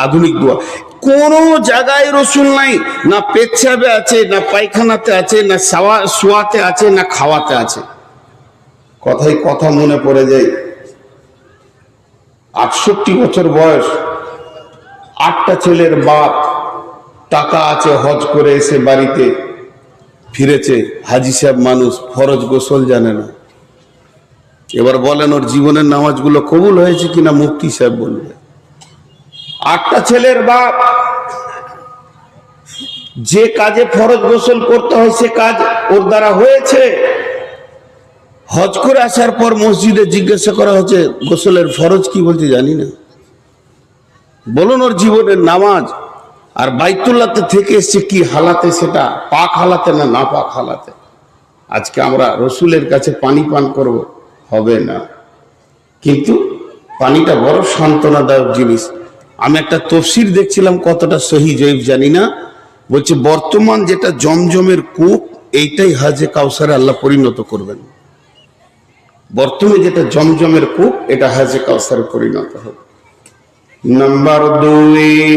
আধুনিক দোয়া। কোন জায়গায় রসুল নাই, না পেচ্ছাবে আছে, না পায়খানাতে আছে, না শোয়াতে আছে, না খাওয়াতে আছে। কথাই কথা মনে পড়ে যায়। 68 বছর বয়স, 8টা ছেলের বাপ, টাকা আছে, হজ করে এসে বাড়িতে ফিরেছে। হাজি সাহেব মানুষ, ফরজ গোসল জানে না। এবার বলেন ওর জীবনের নামাজগুলো কবুল হয়েছে কিনা মুফতি সাহেব বলবে। 8টা ছেলের বাপ, যে কাজে ফরজ গোসল করতে হয় সে কাজ ওর দ্বারা হয়েছে। হজ করে আসার পর মসজিদে জিজ্ঞাসা করা হচ্ছে গোসলের ফরজ কি, বলতে জানি না। বলুন ওর জীবনের নামাজ আর বাইতুল্লাহতে থেকে এসছে কি হালাতে, সেটা পাক হালাতে না না পাক হালাতে। আজকে আমরা রসুলের কাছে পানি পান করব, হবে না। কিন্তু পানিটা বড় সান্ত্বনাদায়ক জিনিস। আমি একটা তফসির দেখছিলাম, কতটা সহি জয়ীফ জানি না, বলছে বর্তমান যেটা জমজমের কূপ, এইটাই হাজে কাউসারে আল্লাহ পরিণত করবেন। বর্তমানে যেটা জমজমের কূপ, এটা হাজে কাউসারে পরিণত হবে। নাম্বার 2,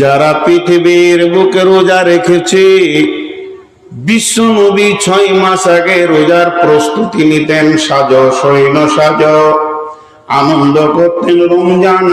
যারা পৃথিবীর বুকে রোজা রেখেছে, বিশ্ব নবী 6 মাস আগে রোজার প্রস্তুতি নিতেন, সাজ সৈন্য সাজ, আনন্দ করতেন রমজান